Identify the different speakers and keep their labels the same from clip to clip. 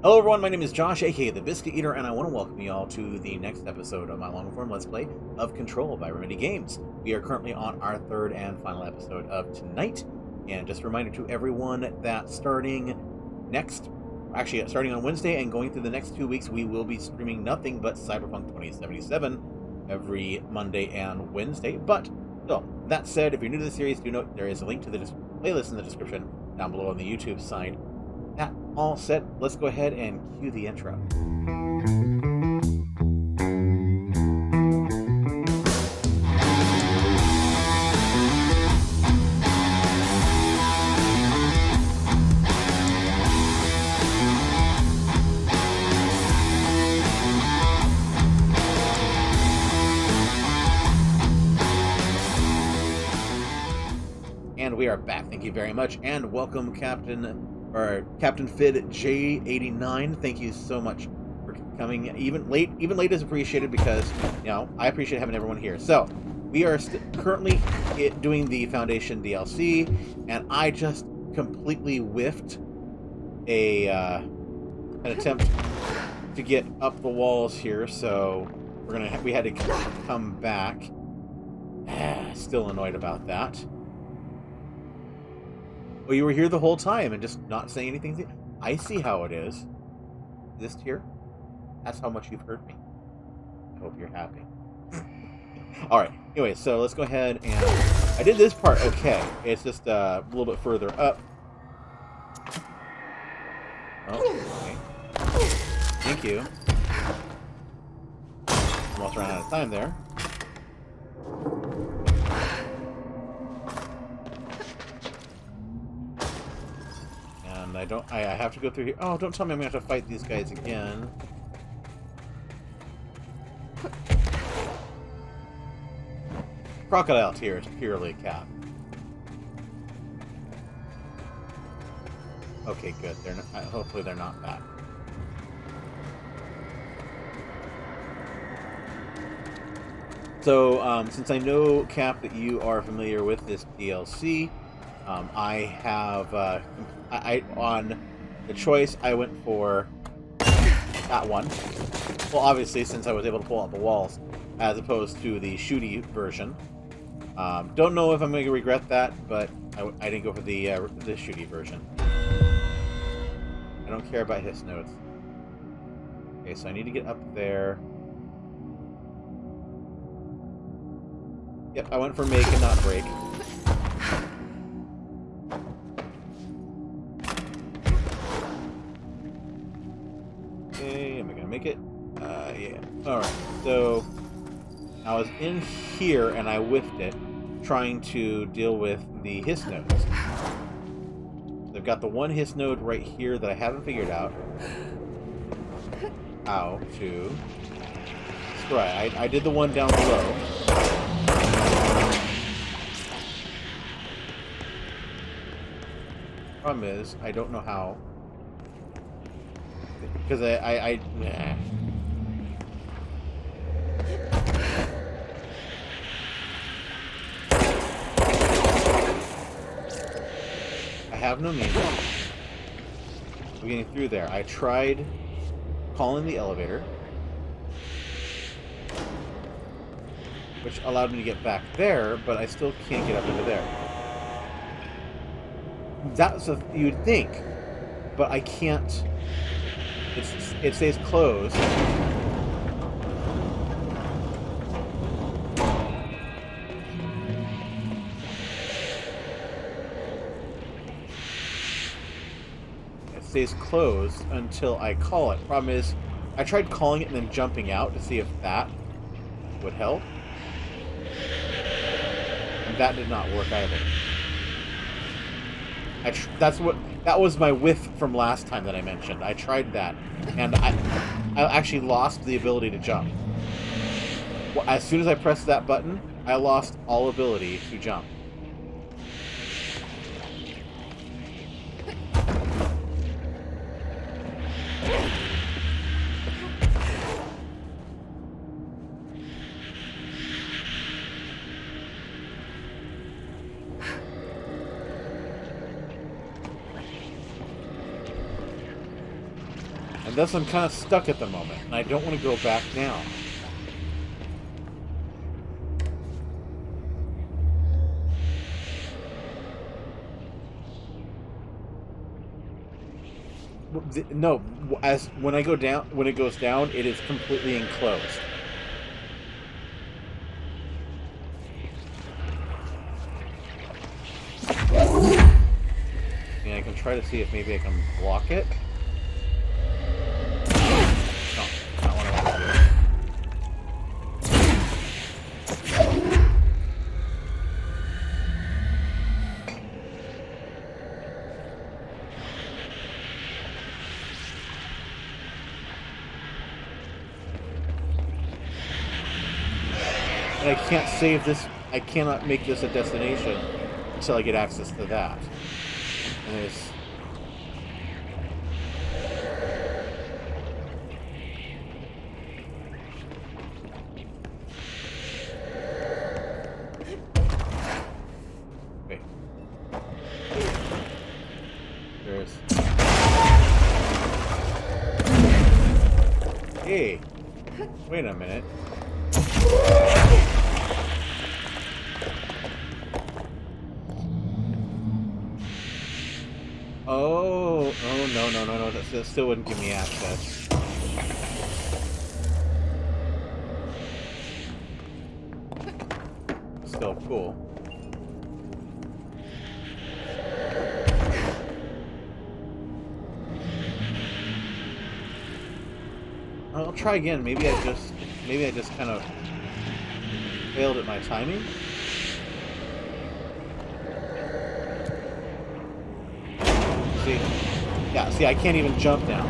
Speaker 1: Hello everyone, my name is Josh, aka the Biscuit Eater, and I want to welcome you all to the next episode of my long-form Let's Play of Control by Remedy Games. We are currently on our third and final episode of tonight, and just a reminder to everyone that starting on Wednesday and going through the next 2 weeks, we will be streaming nothing but Cyberpunk 2077 every Monday and Wednesday. But, so, that said, if you're new to the series, do note there is a link to the playlist in the description down below on the YouTube side. That all set, let's go ahead and cue the intro. And we are back. Thank you very much, and welcome, Captain Fid J89. Thank you so much for coming. Even late is appreciated because, you know, I appreciate having everyone here. So we are currently doing the Foundation DLC, and I just completely whiffed an attempt to get up the walls here. So we had to come back. Still annoyed about that. Oh, you were here the whole time and just not saying anything? I see how it is. This here? That's how much you've heard me. I hope you're happy. Alright, anyway, so let's go ahead and... I did this part okay. It's just a little bit further up. Oh, okay. Thank you. Almost ran out of time there. I have to go through here. Oh, don't tell me I'm going to have to fight these guys again. Crocodile tear is purely a cat. Okay, good. They're not, hopefully they're not that. So, since I know, Cap, that you are familiar with this DLC, I have, on the choice, I went for that one. Well, obviously, since I was able to pull out the walls, as opposed to the shooty version. Don't know if I'm going to regret that, but I didn't go for the shooty version. I don't care about hiss nodes. Okay, so I need to get up there. Yep, I went for make and not break. Am I gonna make it? Yeah. Alright, so I was in here and I whiffed it, trying to deal with the hiss nodes. They've got the one hiss node right here that I haven't figured out how to destroy. I did the one down below. Problem is, I don't know how. Because I have no means of getting through there. I tried calling the elevator, which allowed me to get back there, but I still can't get up into there. That's what you'd think, but I can't. It stays closed. It stays closed until I call it. Problem is, I tried calling it and then jumping out to see if that would help. And that did not work either. That was my whiff from last time that I mentioned. I tried that, and I actually lost the ability to jump. Well, as soon as I pressed that button, I lost all ability to jump. And thus I'm kind of stuck at the moment, and I don't want to go back now. No, as when I go down, when it goes down, it is completely enclosed. And I can try to see if maybe I can block it. No, not what I want to do. And I can't save this. I cannot make this a destination until I get access to that. And it's... Wait. There's... Hey! Wait a minute. Oh, no. That still wouldn't give me access. Still cool. I'll try again. Maybe I just kind of failed at my timing. See? Yeah, see, I can't even jump now.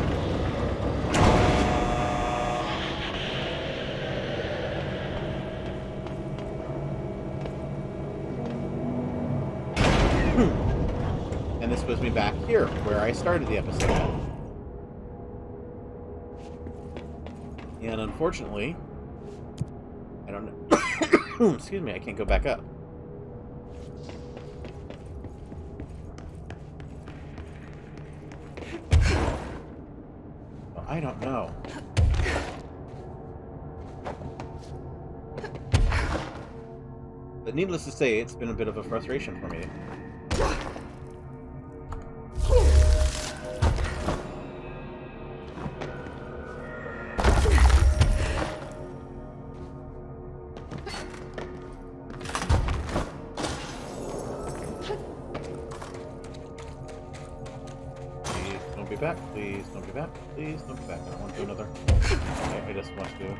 Speaker 1: And this puts me back here, where I started the episode. And unfortunately, I don't know. Excuse me, I can't go back up. Well, I don't know. But needless to say, it's been a bit of a frustration for me. Please don't be back. Please don't be back. I don't want to do another. Okay, I just want to.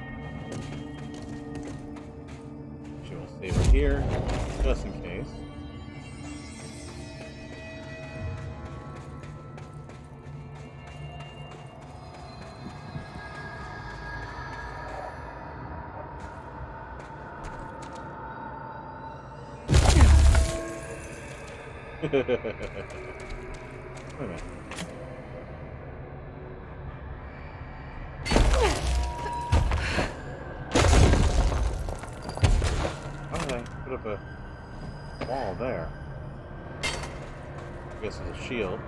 Speaker 1: She will save it here, just in case. Wait a minute. Put up a wall there. I guess it's a shield.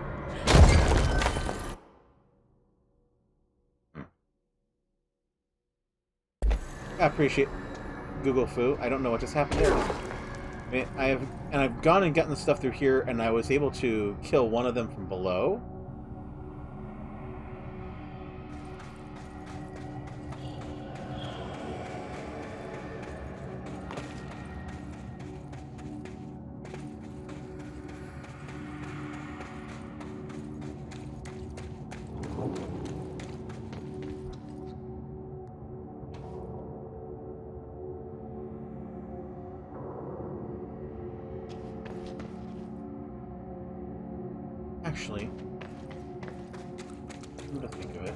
Speaker 1: I appreciate Google Foo. I don't know what just happened there. I mean, I've gone and gotten the stuff through here, and I was able to kill one of them from below. Actually, I'm gonna think of it.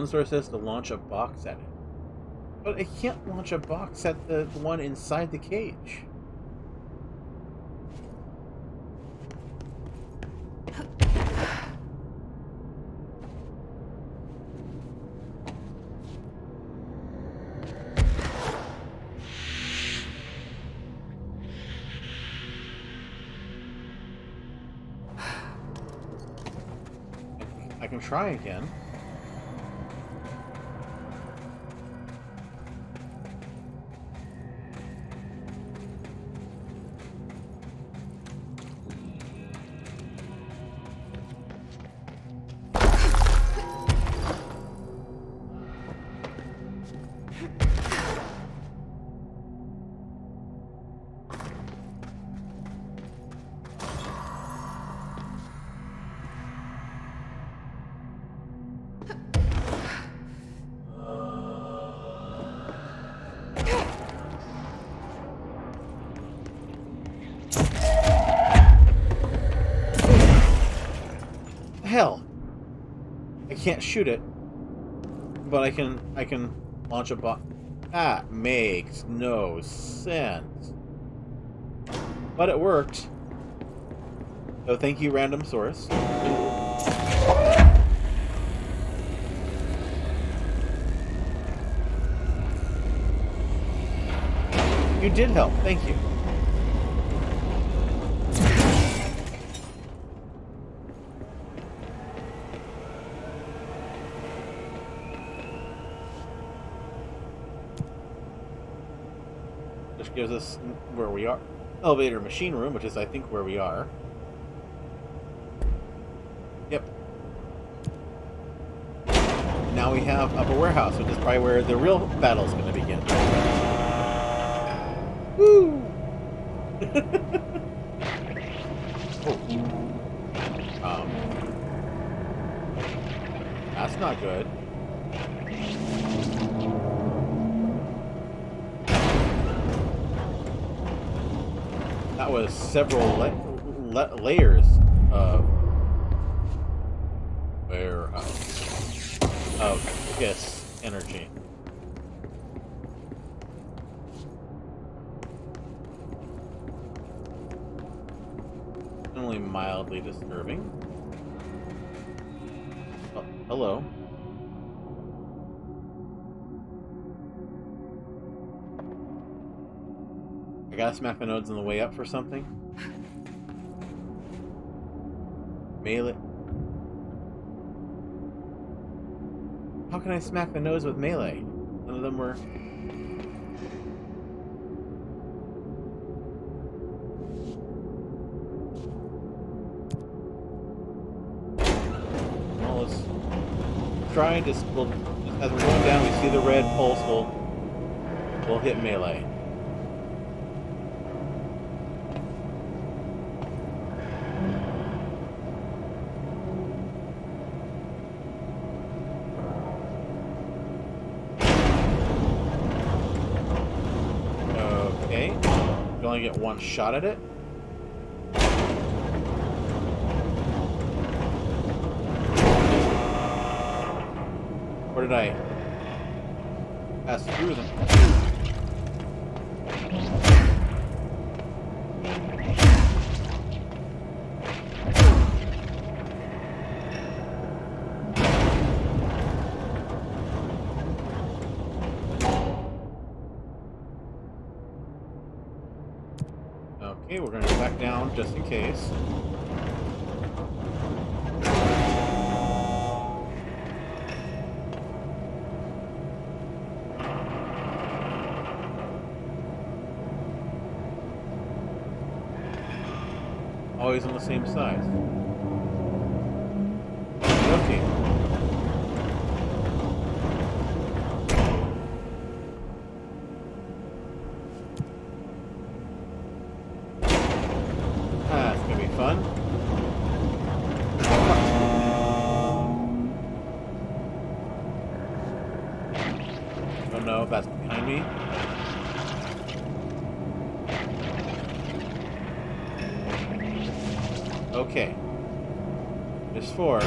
Speaker 1: One source says to launch a box at it. But I can't launch a box at the one inside the cage. I can try again. Hell, I can't shoot it, but I can launch a box. That makes no sense. But it worked. So thank you, random source. You did help. Thank you. Which gives us where we are. Elevator machine room, which is, I think, where we are. Yep. Now we have upper warehouse, which is probably where the real battle is going to begin. Woo! Oh. That's not good. That was several layers of kiss energy. Only mildly disturbing. Oh, hello. I gotta smack the nodes on the way up for something. Melee. How can I smack the nodes with melee? None of them were... Well, let's try and just... We'll, as we're going down, we see the red pulse. We'll hit melee. You only get one shot at it. Or did I pass through them? Okay, we're going to go back down just in case. Always on the same side. Okay. Fun. Don't know if that's behind me. Okay. There's 4.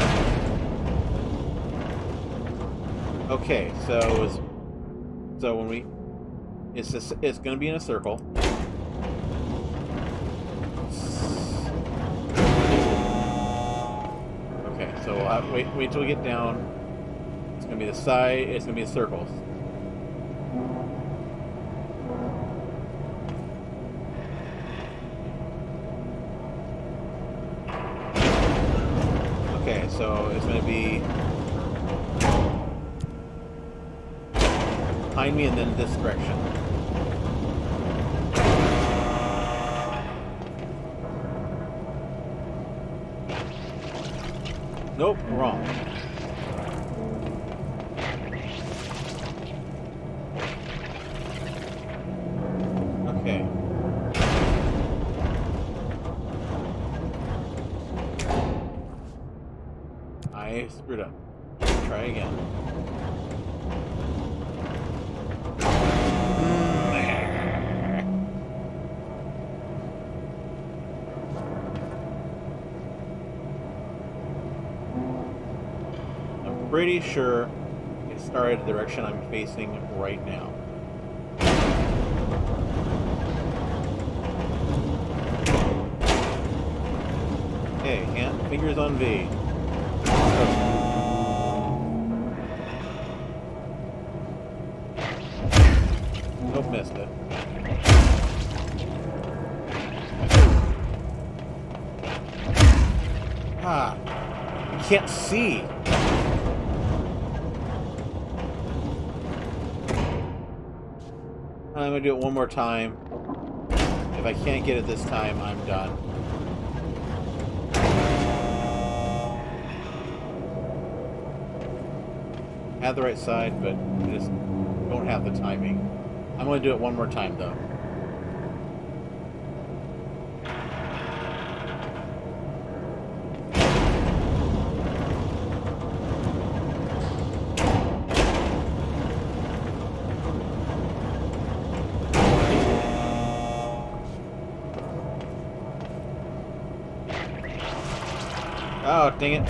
Speaker 1: Okay, so when we, it's going to be in a circle. Okay, so wait till we get down. It's going to be the side. It's going to be circles. Okay, so it's going to be behind me and then this direction. Nope, wrong. Okay. I screwed up. Try again. Pretty sure it started the direction I'm facing right now. Okay, fingers on V. Nope, missed it. Ah, I can't see. I'm going to do it one more time. If I can't get it this time, I'm done. I have the right side, but I just don't have the timing. I'm going to do it one more time, though. Oh, dang it.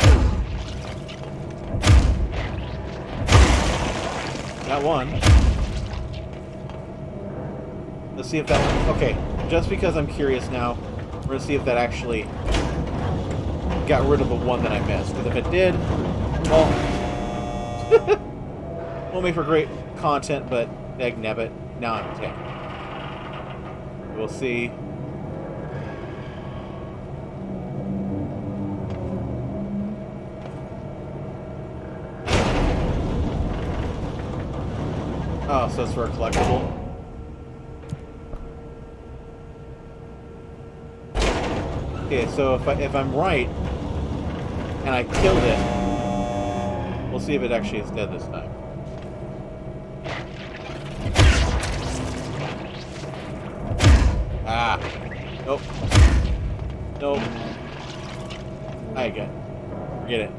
Speaker 1: Got one. Let's see if that... Okay, just because I'm curious now, we're going to see if that actually got rid of the one that I missed. Because if it did, well... won't make for great content, but dagnabbit, now I'm 10. We'll see. Oh, so it's for a collectible. Okay, so if I'm right and I killed it, we'll see if it actually is dead this time. Ah, nope, nope. I get it. Forget it.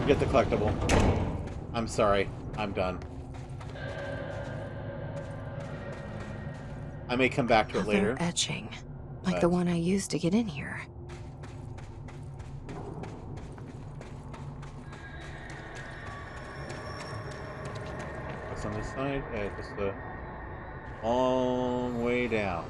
Speaker 1: Forget the collectible. I'm sorry. I'm done. I may come back to it later.
Speaker 2: Etching, like the one I used to get in here.
Speaker 1: What's on this side? Just a long way down.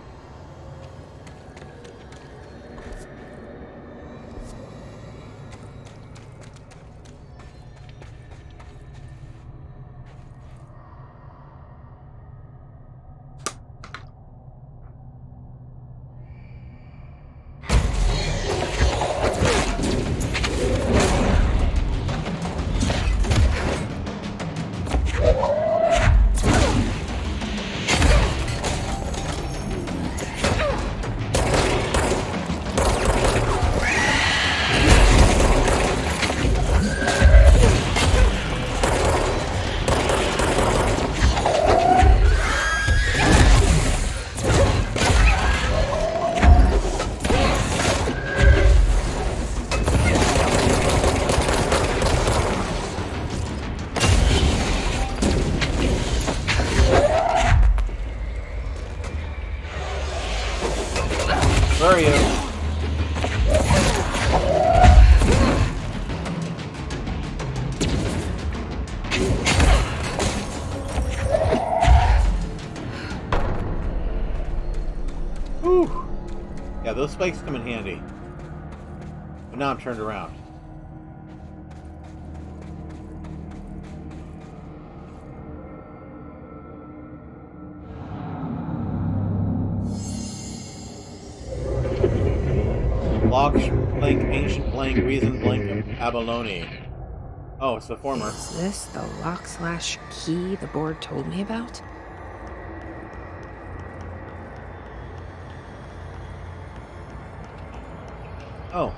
Speaker 1: Where are you? those spikes come in handy. But now I'm turned around. Lock, blank, ancient, blank, reason, blank, abalone. Oh, it's the former.
Speaker 2: Is this the lock/key the board told me about?
Speaker 1: Oh.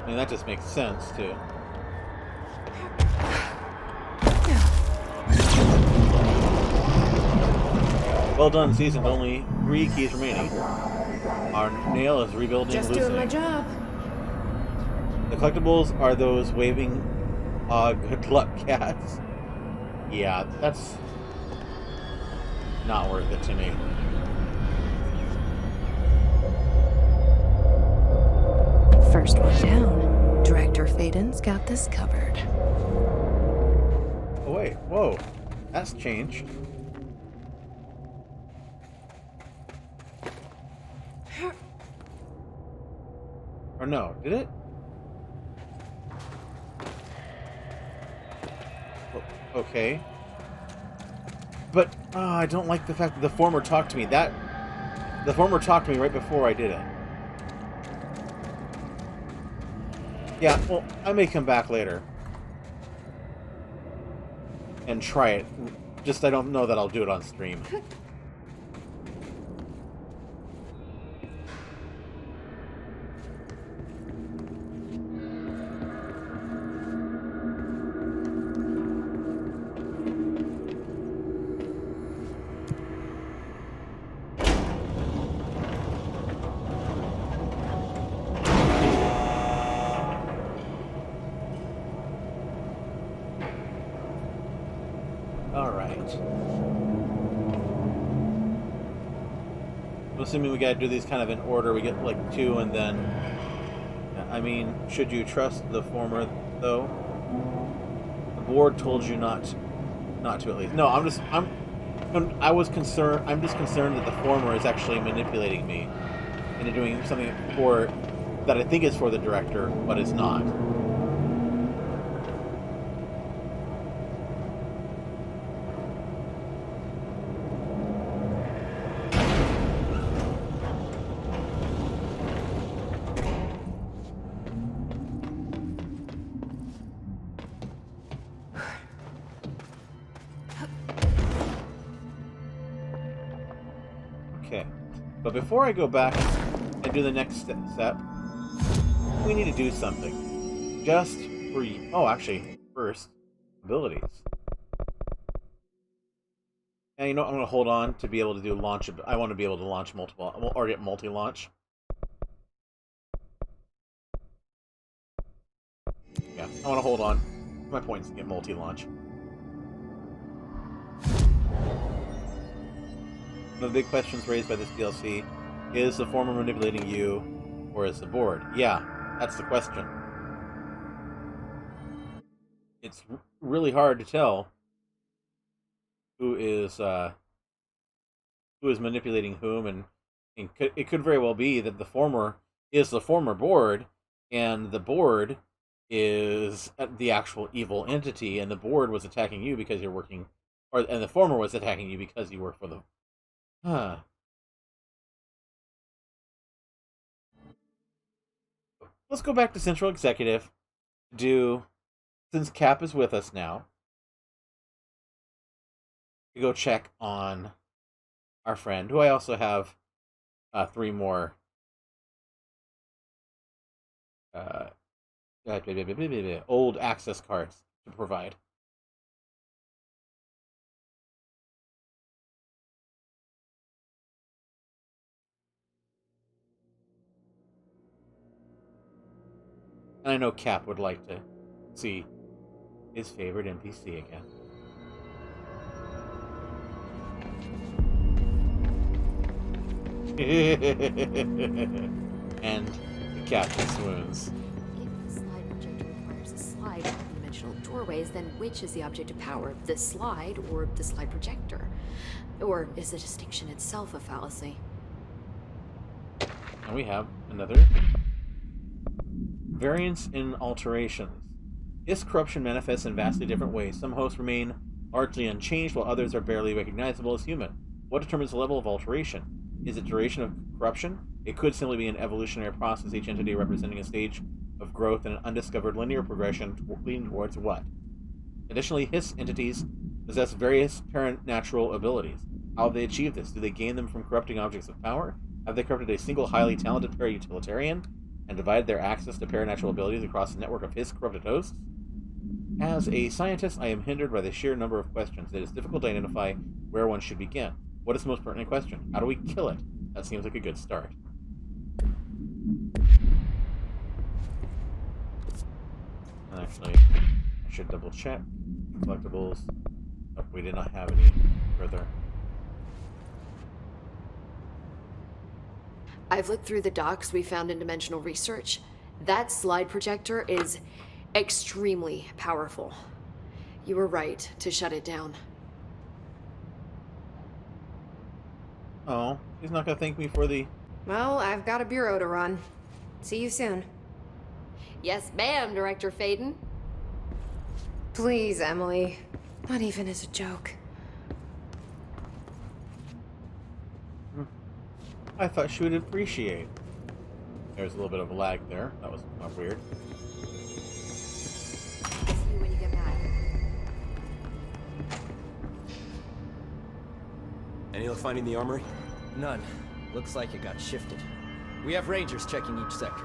Speaker 1: I mean, that just makes sense, too. Well done, seasoned. Only 3 keys remaining. Our nail is rebuilding,
Speaker 2: Just
Speaker 1: loosening.
Speaker 2: doing my job.
Speaker 1: The collectibles are those waving good luck cats. Yeah, that's not worth it to me.
Speaker 2: First one down. Director Faden's got this covered.
Speaker 1: Oh wait, whoa. That's changed. Or no, did it? Okay. But I don't like the fact that the former talked to me. The former talked to me right before I did it. Yeah, well, I may come back later and try it. Just I don't know that I'll do it on stream. Assuming we gotta do these kind of in order, we get like 2 and then... I mean, should you trust the former, though? The board told you not to at least. No, I'm just concerned that the former is actually manipulating me into doing something that I think is for the director, but it's not. But before I go back and do the next step, we need to do something. Just for you. Oh, actually, first, abilities. And you know, I'm going to hold on to be able to do launch. I want to be able to launch multiple, or get multi-launch. Yeah, I want to hold on to my points and get multi-launch. One of the big questions raised by this DLC is the former manipulating you, or is the board? Yeah, that's the question. It's really hard to tell who is manipulating whom, and it could very well be that the former is the former board, and the board is the actual evil entity, and the board was attacking you because you're working, and the former was attacking you because you work for the. Huh. Let's go back to Central Executive. Since Cap is with us now, we go check on our friend, who I also have 3 more old access cards to provide. And I know Cap would like to see his favorite NPC again. And the captain swoons.
Speaker 3: If the slide projector requires a slide
Speaker 2: dimensional doorways, then which is the object of power, the slide or the slide projector? Or is the distinction itself a fallacy?
Speaker 1: And we have another variance in alterations. This corruption manifests in vastly different ways. Some hosts remain largely unchanged, while others are barely recognizable as human. What determines the level of alteration? Is it duration of corruption? It could simply be an evolutionary process, each entity representing a stage of growth in an undiscovered linear progression leading towards what? Additionally, Hiss entities possess various paranatural abilities. How have they achieved this? Do they gain them from corrupting objects of power? Have they corrupted a single highly talented para-utilitarian and divided their access to paranatural abilities across a network of Hiss corrupted hosts? As a scientist, I am hindered by the sheer number of questions. It is difficult to identify where one should begin. What is the most pertinent question? How do we kill it? That seems like a good start. Actually, I should double check. Collectibles. Oh, we did not have any further.
Speaker 2: I've looked through the docs we found in Dimensional Research. That slide projector is extremely powerful. You were right to shut it down.
Speaker 1: Oh, he's not gonna thank me for the...
Speaker 3: Well, I've got a bureau to run. See you soon.
Speaker 2: Yes, ma'am, Director Faden.
Speaker 3: Please, Emily. Not even as a joke.
Speaker 1: I thought she would appreciate. There's a little bit of a lag there. That was not weird.
Speaker 2: I'll see you when you get back.
Speaker 4: Any luck finding the armory?
Speaker 5: None. Looks like it got shifted. We have rangers checking each sector.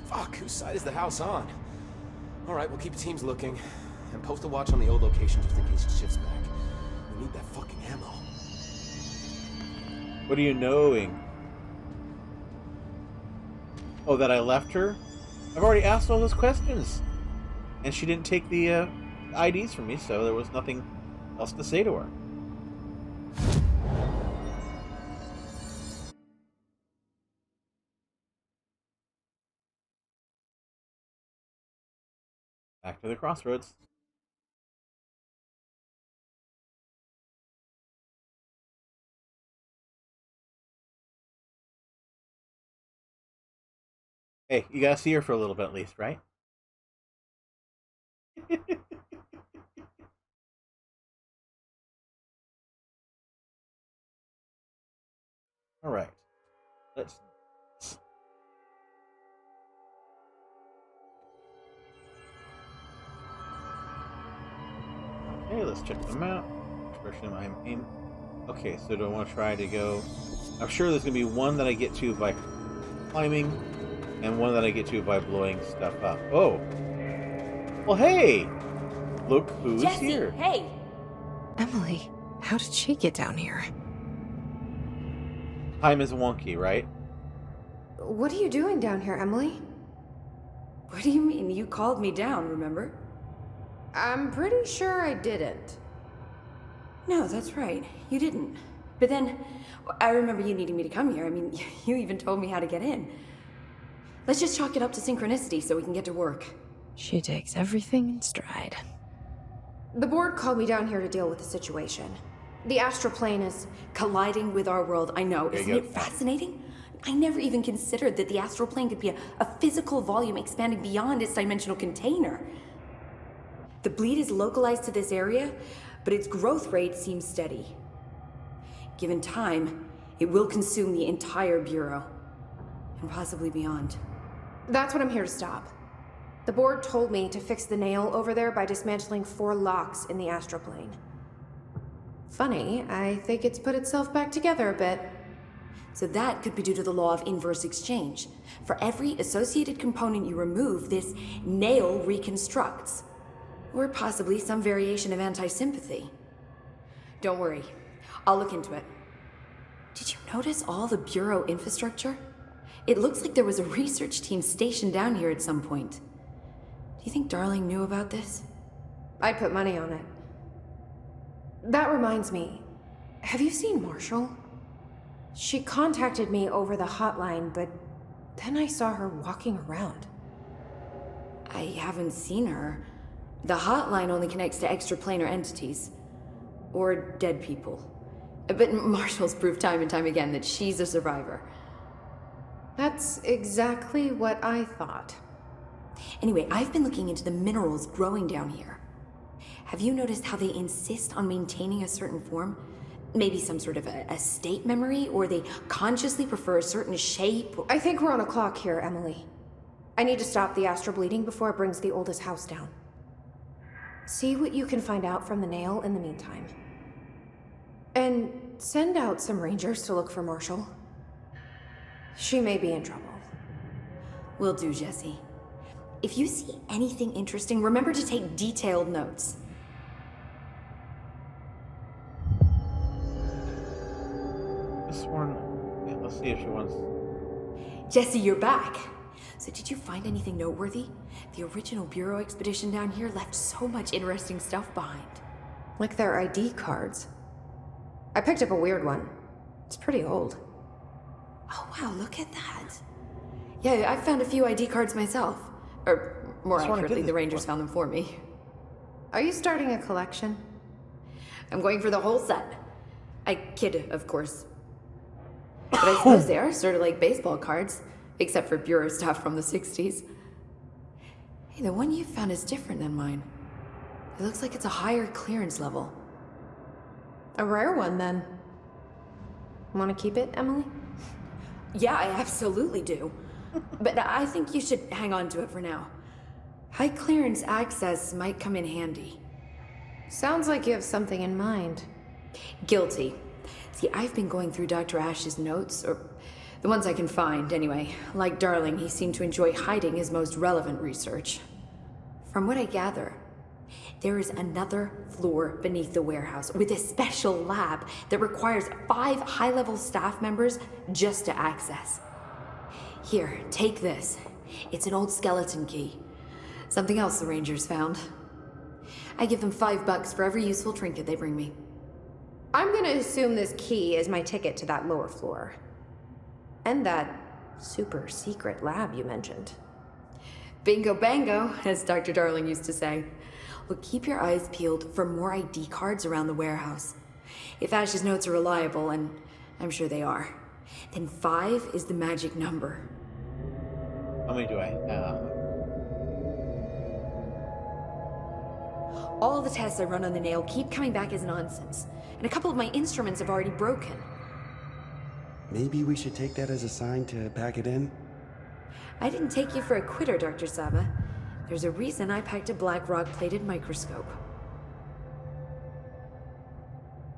Speaker 4: Fuck, whose side is the house on? Alright, we'll keep teams looking. And post a watch on the old location just in case it shifts back. We need that fucking ammo.
Speaker 1: What are you knowing? Oh, that I left her? I've already asked all those questions. And she didn't take the IDs from me, so there was nothing else to say to her. Back to the crossroads. Hey, you gotta see her for a little bit at least, right? Alright. Let's... Okay, let's check them out. Especially I'm aim. Okay, so do I want to try to go... I'm sure there's going to be one that I get to by climbing, and one that I get to by blowing stuff up. Oh! Well, hey! Look who's
Speaker 6: Jesse,
Speaker 1: here.
Speaker 6: Hey!
Speaker 3: Emily, how did she get down here?
Speaker 1: Time is wonky, right?
Speaker 3: What are you doing down here, Emily?
Speaker 6: What do you mean? You called me down, remember?
Speaker 3: I'm pretty sure I didn't.
Speaker 6: No, that's right. You didn't. But then, I remember you needing me to come here. I mean, you even told me how to get in. Let's just chalk it up to synchronicity so we can get to work.
Speaker 2: She takes everything in stride.
Speaker 3: The board called me down here to deal with the situation. The astral plane is...
Speaker 6: Colliding with our world, I know.
Speaker 1: There you
Speaker 6: Isn't
Speaker 1: go.
Speaker 6: it fascinating? I never even considered that the astral plane could be a physical volume expanding beyond its dimensional container. The bleed is localized to this area, but its growth rate seems steady. Given time, it will consume the entire Bureau, and possibly beyond.
Speaker 3: That's what I'm here to stop. The board told me to fix the nail over there by dismantling 4 locks in the astral plane. Funny, I think it's put itself back together a bit.
Speaker 6: So that could be due to the law of inverse exchange. For every associated component you remove, this nail reconstructs. Or possibly some variation of anti-sympathy. Don't worry, I'll look into it. Did you notice all the Bureau infrastructure? It looks like there was a research team stationed down here at some point. Do you think Darling knew about this?
Speaker 3: I put money on it. That reminds me, have you seen Marshall? She contacted me over the hotline, but then I saw her walking around.
Speaker 6: I haven't seen her. The hotline only connects to extraplanar entities. Or dead people. But Marshall's proved time and time again that she's a survivor.
Speaker 3: That's exactly what I thought.
Speaker 6: Anyway, I've been looking into the minerals growing down here. Have you noticed how they insist on maintaining a certain form? Maybe some sort of a state memory, or they consciously prefer a certain shape?
Speaker 3: I think we're on a clock here, Emily. I need to stop the astral bleeding before it brings the oldest house down. See what you can find out from the nail in the meantime. And send out some rangers to look for Marshall. She may be in trouble.
Speaker 6: Will do, Jesse. If you see anything interesting, remember to take detailed notes.
Speaker 1: This one, yeah, let's see if she wants.
Speaker 6: Jesse, you're back. So did you find anything noteworthy? The original Bureau expedition down here left so much interesting stuff behind.
Speaker 3: Like their ID cards. I picked up a weird one. It's pretty old.
Speaker 6: Oh wow, look at that. Yeah, I found a few ID cards myself. Or, more
Speaker 1: Just wanna get
Speaker 6: accurately,
Speaker 1: this
Speaker 6: the Rangers
Speaker 1: one.
Speaker 6: found them for me.
Speaker 3: Are you starting a collection?
Speaker 6: I'm going for the whole set. I kid, of course. But I suppose they are sort of like baseball cards, except for Bureau stuff from the 60s. Hey, the one you found is different than mine. It looks like it's a higher clearance level.
Speaker 3: A rare one, then. Want to keep it, Emily?
Speaker 6: Yeah, I absolutely do. But I think you should hang on to it for now. High clearance access might come in handy.
Speaker 3: Sounds like you have something in mind.
Speaker 6: Guilty. See, I've been going through Dr. Ash's notes, or the ones I can find, anyway. Like Darling, he seemed to enjoy hiding his most relevant research. From what I gather, there is another floor beneath the warehouse with a special lab that requires 5 high-level staff members just to access. Here, take this. It's an old skeleton key. Something else the Rangers found. I give them $5 for every useful trinket they bring me.
Speaker 3: I'm gonna assume this key is my ticket to that lower floor. And that super secret lab you mentioned.
Speaker 6: Bingo bango, as Dr. Darling used to say. Look, keep your eyes peeled for more ID cards around the warehouse. If Ash's notes are reliable, and I'm sure they are, then 5 is the magic number.
Speaker 1: How many do I have?
Speaker 6: All the tests I run on the nail keep coming back as nonsense, and a couple of my instruments have already broken.
Speaker 7: Maybe we should take that as a sign to pack it in?
Speaker 6: I didn't take you for a quitter, Dr. Saba. There's a reason I packed a black rock-plated microscope.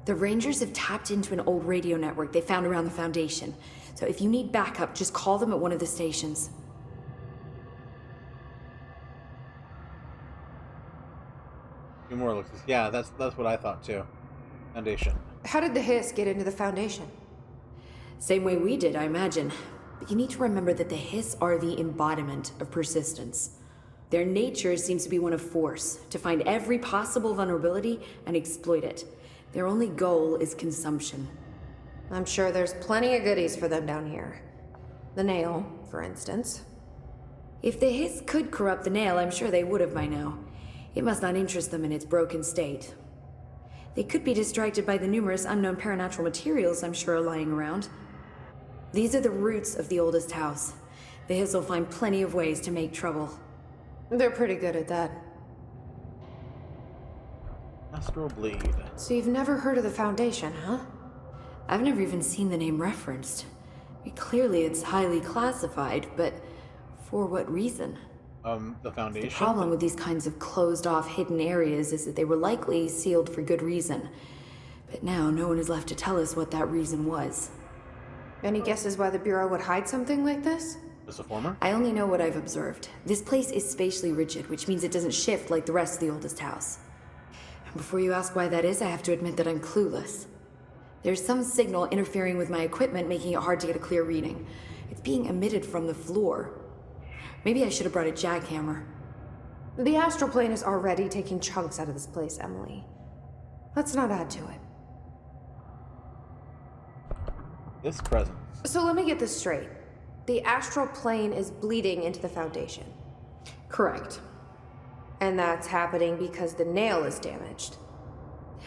Speaker 6: The Rangers have tapped into an old radio network they found around the Foundation. So if you need backup, just call them at one of the stations.
Speaker 1: A few more looks. Yeah, that's what I thought too. Foundation.
Speaker 3: How did the hiss get into the Foundation?
Speaker 6: Same way we did, I imagine. But you need to remember that the Hiss are the embodiment of persistence. Their nature seems to be one of force, to find every possible vulnerability and exploit it. Their only goal is consumption.
Speaker 3: I'm sure there's plenty of goodies for them down here. The nail, for instance.
Speaker 6: If the Hiss could corrupt the nail, I'm sure they would have by now. It must not interest them in its broken state. They could be distracted by the numerous unknown paranatural materials I'm sure are lying around. These are the roots of the oldest house. The Hiss will find plenty of ways to make trouble.
Speaker 3: They're pretty good at that.
Speaker 1: Astral Bleed.
Speaker 3: So you've never heard of the Foundation, huh?
Speaker 6: I've never even seen the name referenced. Clearly it's highly classified, but for what reason?
Speaker 1: The Foundation?
Speaker 6: The problem with these kinds of closed-off hidden areas is that they were likely sealed for good reason. But now no one is left to tell us what that reason was.
Speaker 3: Any guesses why the Bureau would hide something like this?
Speaker 1: Is the former?
Speaker 6: I only know what I've observed. This place is spatially rigid, which means it doesn't shift like the rest of the oldest house. And before you ask why that is, I have to admit that I'm clueless. There's some signal interfering with my equipment, making it hard to get a clear reading. It's being emitted from the floor. Maybe I should have brought a jackhammer.
Speaker 3: The astral plane is already taking chunks out of this place, Emily. Let's not add to it.
Speaker 1: This presence.
Speaker 3: So let me get this straight. The astral plane is bleeding into the Foundation.
Speaker 6: Correct.
Speaker 3: And that's happening because the nail is damaged.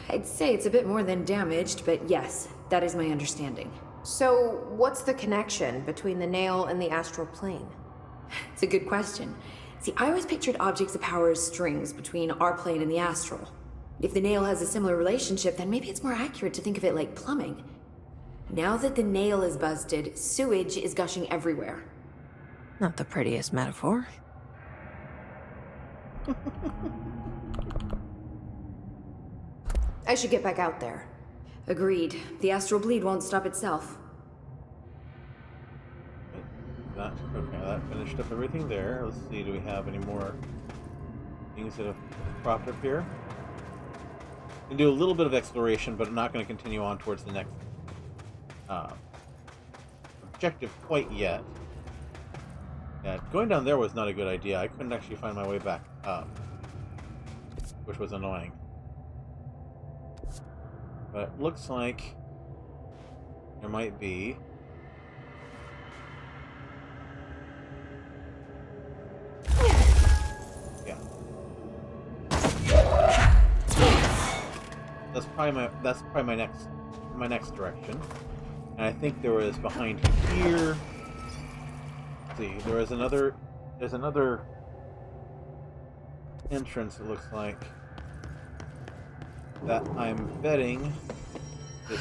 Speaker 6: I'd say it's a bit more than damaged, but yes, that is my understanding.
Speaker 3: So, what's the connection between the nail and the astral plane?
Speaker 6: It's a good question. See, I always pictured objects of power as strings between our plane and the astral. If the nail has a similar relationship, then maybe it's more accurate to think of it like plumbing. Now that the nail is busted, sewage is gushing everywhere.
Speaker 8: Not the prettiest metaphor.
Speaker 3: I should get back out there.
Speaker 6: Agreed. The astral bleed won't stop itself.
Speaker 1: Okay, that finished up everything there. Let's see, do we have any more things that have cropped up here? We can do a little bit of exploration, but I'm not going to continue on towards the next objective quite yet. Yeah, going down there was not a good idea. I couldn't actually find my way back up, which was annoying. But it looks like there might be... Yeah. That's probably my next direction. And I think there was behind here. Let's see, there's another entrance, it looks like, that I'm betting is,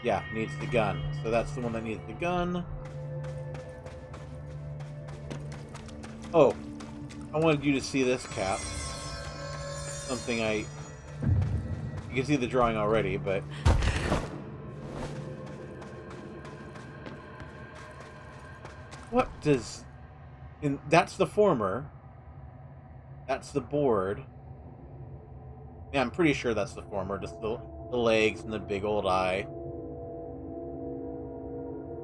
Speaker 1: yeah, needs the gun. So that's the one that needs the gun. Oh, I wanted you to see this, Cap. Something you can see the drawing already, but what does... that's the former. That's the board. Yeah, I'm pretty sure that's the former. Just the legs and the big old eye.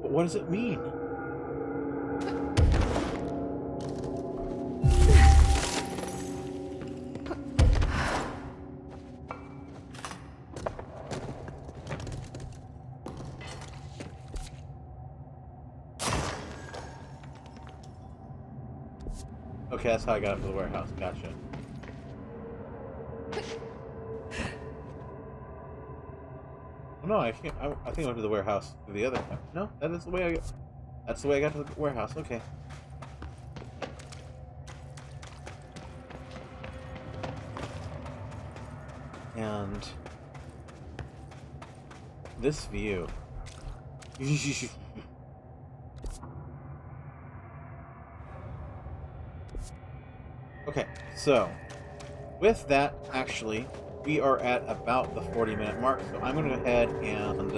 Speaker 1: But what does it mean? Okay, that's how I got up to the warehouse. Gotcha. No, I can't. I think I went to the warehouse through the other. No, that is the way I. That's the way I got to the warehouse. Okay. And this view. Okay, so with that, actually, we are at about the 40-minute mark, so I'm going to go ahead and...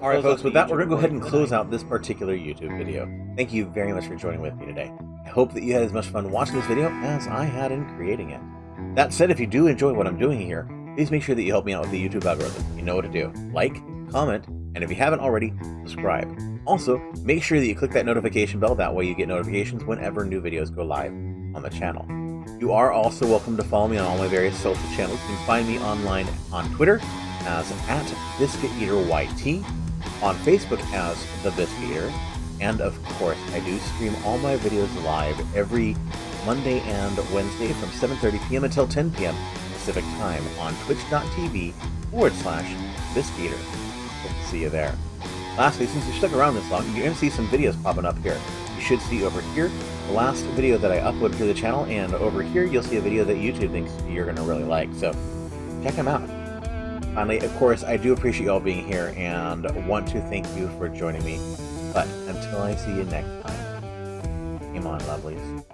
Speaker 1: Alright folks, with that, we're going to go ahead and close out this particular YouTube video. Thank you very much for joining with me today. I hope that you had as much fun watching this video as I had in creating it. That said, if you do enjoy what I'm doing here, please make sure that you help me out with the YouTube algorithm. You know what to do. Like, comment, and if you haven't already, subscribe. Also, make sure that you click that notification bell, that way you get notifications whenever new videos go live on the channel. You are also welcome to follow me on all my various social channels. You can find me online on Twitter as @BiscuitEaterYT, on Facebook as The Biscuit Eater, and of course, I do stream all my videos live every Monday and Wednesday from 7:30 p.m. until 10 p.m. Pacific Time on twitch.tv/Biscuit Eater. Hope to see you there. Lastly, since you stuck around this long, you're going to see some videos popping up here. You should see over here the last video that I upload to the channel, and over here you'll see a video that YouTube thinks you're going to really like, so check them out. Finally, of course, I do appreciate you all being here and want to thank you for joining me, but until I see you next time, game on, lovelies.